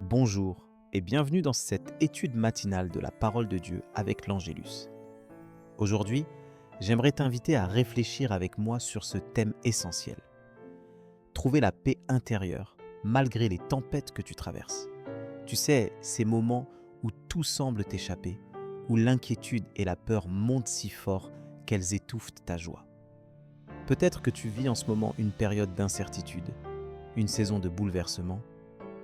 Bonjour et bienvenue dans cette étude matinale de la parole de Dieu avec l'Angélus. Aujourd'hui, j'aimerais t'inviter à réfléchir avec moi sur ce thème essentiel. Trouver la paix intérieure malgré les tempêtes que tu traverses. Tu sais, ces moments où tout semble t'échapper, où l'inquiétude et la peur montent si fort qu'elles étouffent ta joie. Peut-être que tu vis en ce moment une période d'incertitude, une saison de bouleversement,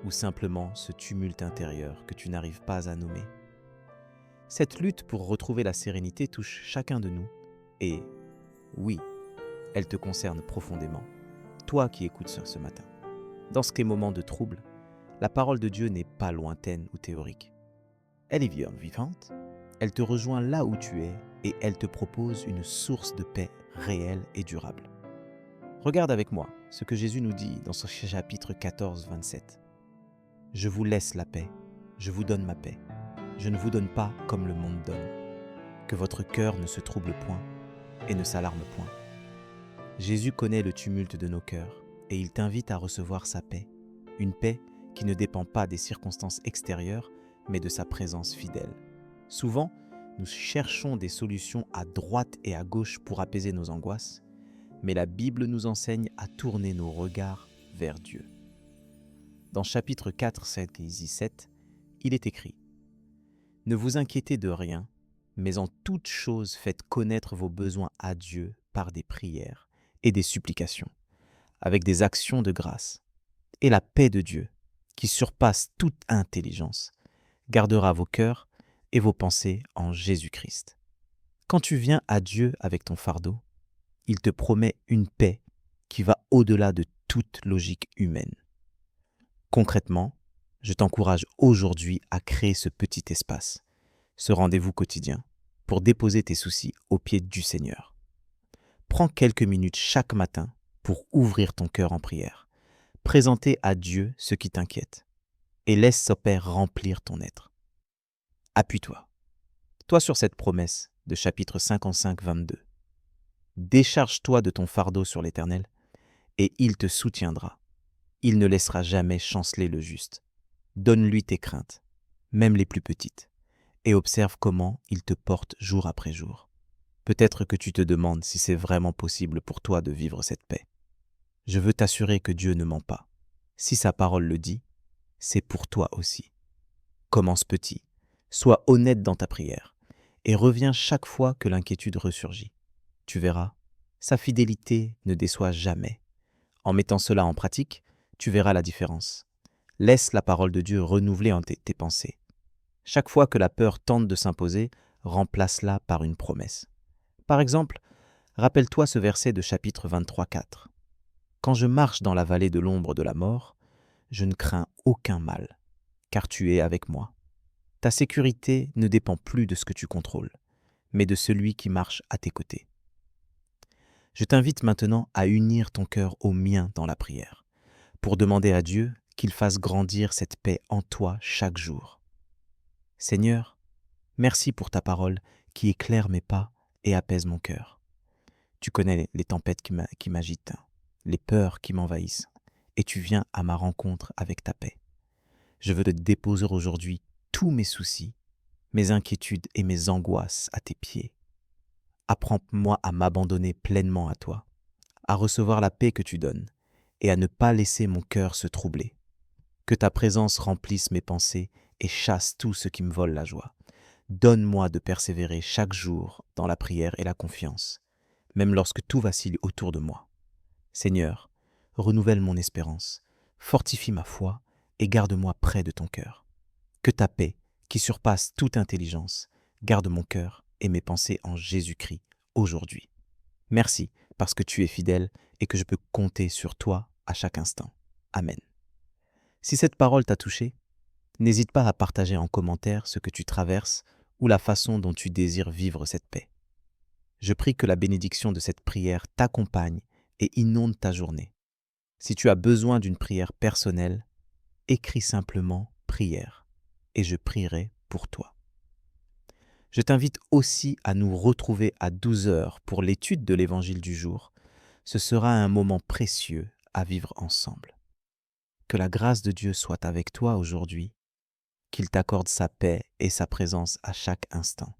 ou simplement ce tumulte intérieur que tu n'arrives pas à nommer. Cette lutte pour retrouver la sérénité touche chacun de nous et, oui, elle te concerne profondément, toi qui écoutes ce matin. Dans ces moments de trouble, la parole de Dieu n'est pas lointaine ou théorique. Elle est vivante, elle te rejoint là où tu es et elle te propose une source de paix réelle et durable. Regarde avec moi ce que Jésus nous dit dans ce chapitre 14, 27. Je vous laisse la paix, je vous donne ma paix. Je ne vous donne pas comme le monde donne. Que votre cœur ne se trouble point et ne s'alarme point. Jésus connaît le tumulte de nos cœurs et il t'invite à recevoir sa paix. Une paix qui ne dépend pas des circonstances extérieures, mais de sa présence fidèle. Souvent, nous cherchons des solutions à droite et à gauche pour apaiser nos angoisses, mais la Bible nous enseigne à tourner nos regards vers Dieu. Dans chapitre 4, 7 et 17, il est écrit « Ne vous inquiétez de rien, mais en toute chose faites connaître vos besoins à Dieu par des prières et des supplications, avec des actions de grâce. Et la paix de Dieu, qui surpasse toute intelligence, gardera vos cœurs et vos pensées en Jésus-Christ. » Quand tu viens à Dieu avec ton fardeau, il te promet une paix qui va au-delà de toute logique humaine. Concrètement, je t'encourage aujourd'hui à créer ce petit espace, ce rendez-vous quotidien, pour déposer tes soucis aux pieds du Seigneur. Prends quelques minutes chaque matin pour ouvrir ton cœur en prière, présenter à Dieu ce qui t'inquiète, et laisse son Père remplir ton être. Appuie-toi, toi sur cette promesse de chapitre 55, 22. Décharge-toi de ton fardeau sur l'Éternel, et il te soutiendra. Il ne laissera jamais chanceler le juste. Donne-lui tes craintes, même les plus petites, et observe comment il te porte jour après jour. Peut-être que tu te demandes si c'est vraiment possible pour toi de vivre cette paix. Je veux t'assurer que Dieu ne ment pas. Si sa parole le dit, c'est pour toi aussi. Commence petit, sois honnête dans ta prière, et reviens chaque fois que l'inquiétude ressurgit. Tu verras, sa fidélité ne déçoit jamais. En mettant cela en pratique, tu verras la différence. Laisse la parole de Dieu renouveler en tes pensées. Chaque fois que la peur tente de s'imposer, remplace-la par une promesse. Par exemple, rappelle-toi ce verset de chapitre 23, 4. « Quand je marche dans la vallée de l'ombre de la mort, je ne crains aucun mal, car tu es avec moi. Ta sécurité ne dépend plus de ce que tu contrôles, mais de celui qui marche à tes côtés. » Je t'invite maintenant à unir ton cœur au mien dans la prière, pour demander à Dieu qu'il fasse grandir cette paix en toi chaque jour. Seigneur, merci pour ta parole qui éclaire mes pas et apaise mon cœur. Tu connais les tempêtes qui m'agitent, les peurs qui m'envahissent, et tu viens à ma rencontre avec ta paix. Je veux te déposer aujourd'hui tous mes soucis, mes inquiétudes et mes angoisses à tes pieds. Apprends-moi à m'abandonner pleinement à toi, à recevoir la paix que tu donnes et à ne pas laisser mon cœur se troubler. Que ta présence remplisse mes pensées et chasse tout ce qui me vole la joie. Donne-moi de persévérer chaque jour dans la prière et la confiance, même lorsque tout vacille autour de moi. Seigneur, renouvelle mon espérance, fortifie ma foi et garde-moi près de ton cœur. Que ta paix, qui surpasse toute intelligence, garde mon cœur et mes pensées en Jésus-Christ aujourd'hui. Merci parce que tu es fidèle et que je peux compter sur toi à chaque instant. Amen. Si cette parole t'a touché, n'hésite pas à partager en commentaire ce que tu traverses ou la façon dont tu désires vivre cette paix. Je prie que la bénédiction de cette prière t'accompagne et inonde ta journée. Si tu as besoin d'une prière personnelle, écris simplement « prière » et je prierai pour toi. Je t'invite aussi à nous retrouver à 12 heures pour l'étude de l'Évangile du jour. Ce sera un moment précieux à vivre ensemble. Que la grâce de Dieu soit avec toi aujourd'hui, qu'il t'accorde sa paix et sa présence à chaque instant.